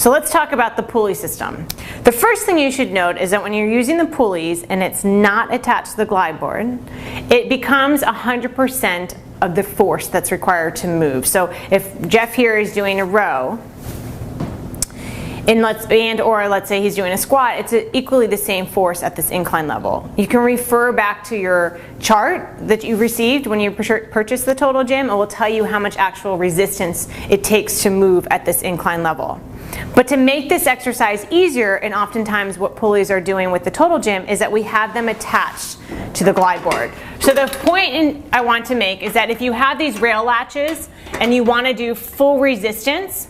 So let's talk about the pulley system. The first thing you should note is that when you're using the pulleys and it's not attached to the glide board, it becomes 100% of the force that's required to move. So if Jeff here is doing a row, or let's say he's doing a squat, it's equally the same force at this incline level. You can refer back to your chart that you received when you purchased the Total Gym. It will tell you how much actual resistance it takes to move at this incline level. But to make this exercise easier, and oftentimes what pulleys are doing with the Total Gym, is that we have them attached to the glide board. So the point I want to make is that if you have these rail latches and you want to do full resistance,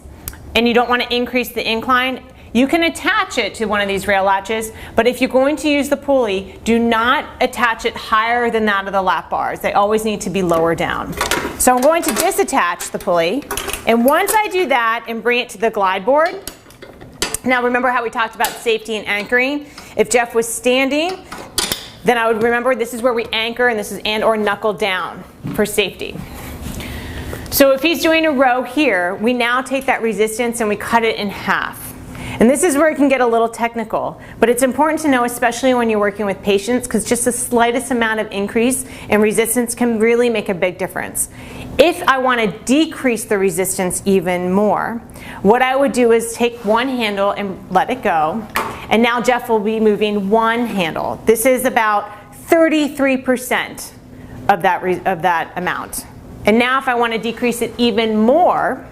and you don't want to increase the incline, you can attach it to one of these rail latches, but if you're going to use the pulley, do not attach it higher than that of the lap bars. They always need to be lower down. So I'm going to disattach the pulley, and once I do that and bring it to the glide board, now remember how we talked about safety and anchoring? If Jeff was standing, then I would remember this is where we anchor, and this is and/or knuckle down for safety. So if he's doing a row here, we now take that resistance and we cut it in half. And this is where it can get a little technical, but it's important to know, especially when you're working with patients, because just the slightest amount of increase in resistance can really make a big difference. If I want to decrease the resistance even more, what I would do is take one handle and let it go, and now Jeff will be moving one handle. This is about 33% of that amount. And now if I want to decrease it even more,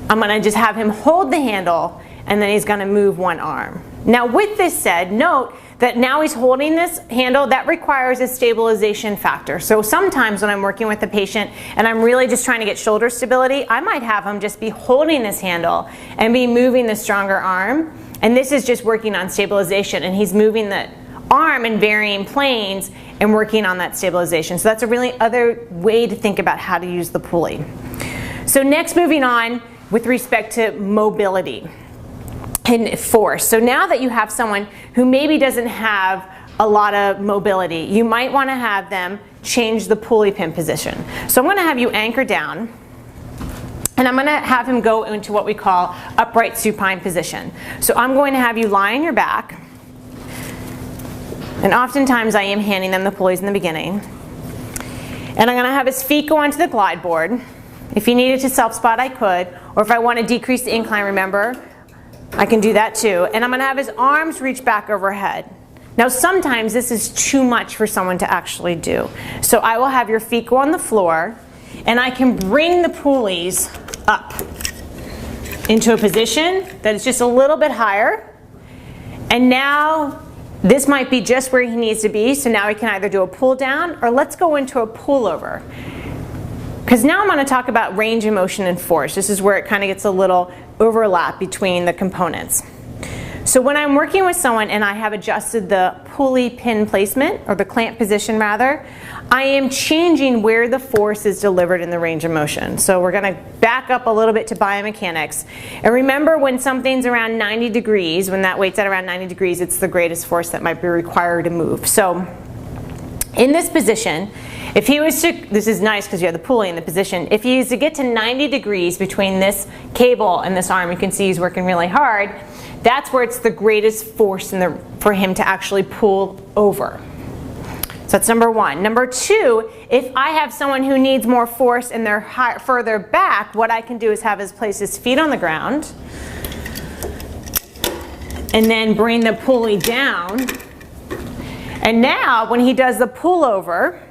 I'm going to just have him hold the handle, and then he's going to move one arm. Now with this said, note that now he's holding this handle. That requires a stabilization factor. So sometimes when I'm working with a patient and I'm really just trying to get shoulder stability, I might have him just be holding this handle and be moving the stronger arm. And this is just working on stabilization, and he's moving the arm in varying planes and working on that stabilization. So that's a really other way to think about how to use the pulley. So next, moving on with respect to mobility and force. So now that you have someone who maybe doesn't have a lot of mobility, you might want to have them change the pulley pin position. So I'm going to have you anchor down, and I'm going to have him go into what we call upright supine position. So I'm going to have you lie on your back, and oftentimes I am handing them the pulleys in the beginning. And I'm going to have his feet go onto the glide board. If he needed to self-spot, I could. Or if I want to decrease the incline, remember, I can do that too. And I'm going to have his arms reach back overhead. Now sometimes this is too much for someone to actually do. So I will have your feet go on the floor, and I can bring the pulleys up into a position that is just a little bit higher. And now this might be just where he needs to be, so now he can either do a pull down, or let's go into a pull over. Because now I'm going to talk about range of motion and force. This is where it kind of gets a little overlap between the components. So when I'm working with someone and I have adjusted the pulley pin placement, or the clamp position rather, I am changing where the force is delivered in the range of motion. So we're going to back up a little bit to biomechanics. And remember, when something's around 90 degrees, when that weight's at around 90 degrees, it's the greatest force that might be required to move. So in this position, if he was to, this is nice because you have the pulley in the position, if he was to get to 90 degrees between this cable and this arm, you can see he's working really hard, that's where it's the greatest force for him to actually pull over. So that's number one. Number two, if I have someone who needs more force and they're further back, what I can do is have him place his feet on the ground and then bring the pulley down. And now when he does the pull over,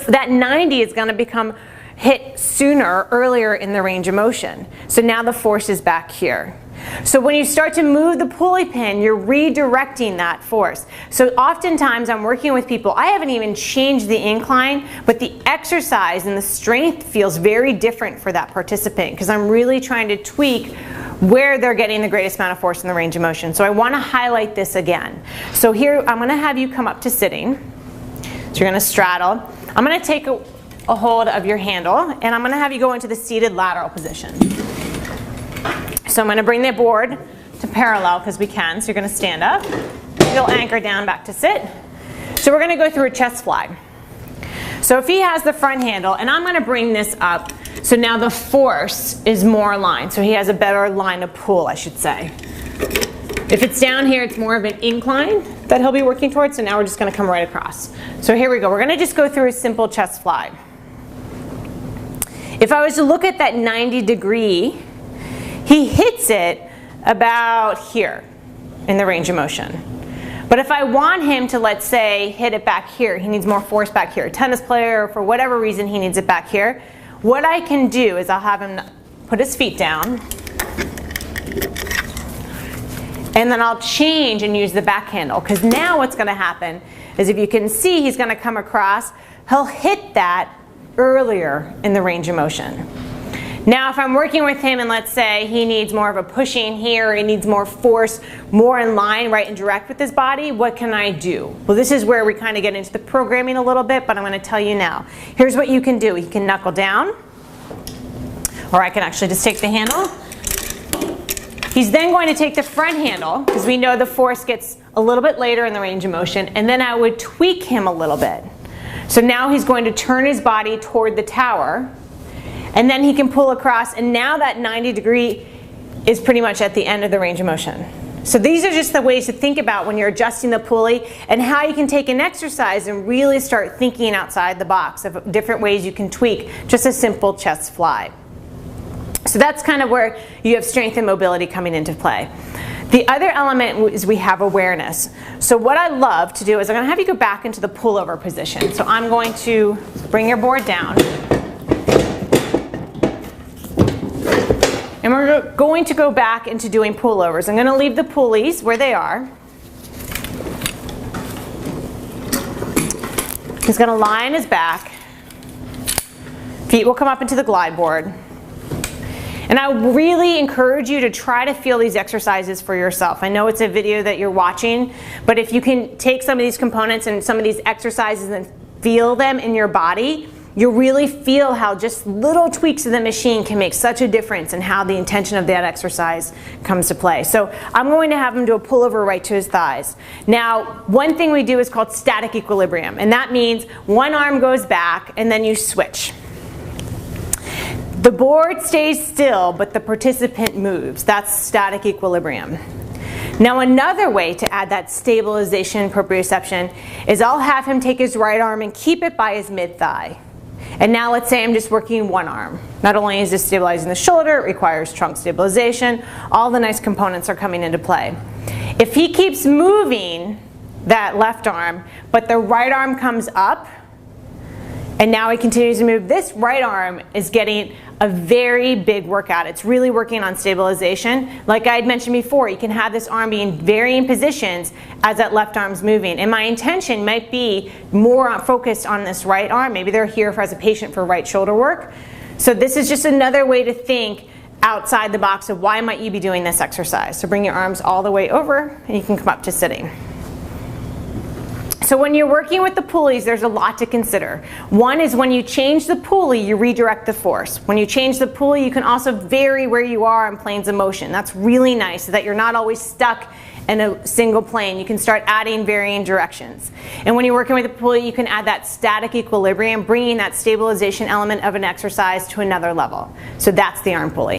that 90 is going to become hit sooner, earlier in the range of motion. So now the force is back here. So when you start to move the pulley pin, you're redirecting that force. So oftentimes I'm working with people, I haven't even changed the incline, but the exercise and the strength feels very different for that participant, because I'm really trying to tweak where they're getting the greatest amount of force in the range of motion. So I want to highlight this again. So here I'm going to have you come up to sitting. So you're going to straddle. I'm going to take a hold of your handle, and I'm going to have you go into the seated lateral position. So I'm going to bring the board to parallel because we can. So you're going to stand up. You'll anchor down back to sit. So we're going to go through a chest fly. So if he has the front handle, and I'm going to bring this up So now the force is more aligned. So he has a better line of pull, I should say. If it's down here, it's more of an incline that he'll be working towards. So now we're just going to come right across. So here we go. We're going to just go through a simple chest fly. If I was to look at that 90-degree, he hits it about here in the range of motion. But if I want him to, let's say, hit it back here, he needs more force back here. A tennis player, for whatever reason, he needs it back here. What I can do is I'll have him put his feet down, and then I'll change and use the back handle. Because now what's going to happen is, if you can see, he's going to come across. He'll hit that earlier in the range of motion. Now if I'm working with him and let's say he needs more of a pushing here, he needs more force, more in line, right and direct with his body, what can I do? Well, this is where we kind of get into the programming a little bit, but I'm going to tell you now. Here's what you can do. You can knuckle down, or I can actually just take the handle. He's then going to take the front handle, because we know the force gets a little bit later in the range of motion, and then I would tweak him a little bit. So now he's going to turn his body toward the tower, and then he can pull across, and now that 90-degree is pretty much at the end of the range of motion. So these are just the ways to think about when you're adjusting the pulley, and how you can take an exercise and really start thinking outside the box of different ways you can tweak just a simple chest fly. So that's kind of where you have strength and mobility coming into play. The other element is we have awareness. So what I love to do is I'm going to have you go back into the pullover position. So I'm going to bring your board down. And we're going to go back into doing pullovers. I'm going to leave the pulleys where they are. He's going to lie on his back. Feet will come up into the glide board. And I really encourage you to try to feel these exercises for yourself. I know it's a video that you're watching, but if you can take some of these components and some of these exercises and feel them in your body, you'll really feel how just little tweaks of the machine can make such a difference in how the intention of that exercise comes to play. So I'm going to have him do a pullover right to his thighs. Now, one thing we do is called static equilibrium, and that means one arm goes back and then you switch. The board stays still, but the participant moves. That's static equilibrium. Now another way to add that stabilization proprioception is I'll have him take his right arm and keep it by his mid-thigh. And now let's say I'm just working one arm. Not only is this stabilizing the shoulder, it requires trunk stabilization. All the nice components are coming into play. If he keeps moving that left arm, but the right arm comes up, and now he continues to move, this right arm is getting a very big workout. It's really working on stabilization. Like I had mentioned before, you can have this arm be in varying positions as that left arm's moving. And my intention might be more focused on this right arm. Maybe they're here as a patient for right shoulder work. So this is just another way to think outside the box of why might you be doing this exercise. So bring your arms all the way over and you can come up to sitting. So when you're working with the pulleys, there's a lot to consider. One is when you change the pulley, you redirect the force. When you change the pulley, you can also vary where you are on planes of motion. That's really nice, so that you're not always stuck in a single plane. You can start adding varying directions. And when you're working with the pulley, you can add that static equilibrium, bringing that stabilization element of an exercise to another level. So that's the arm pulley.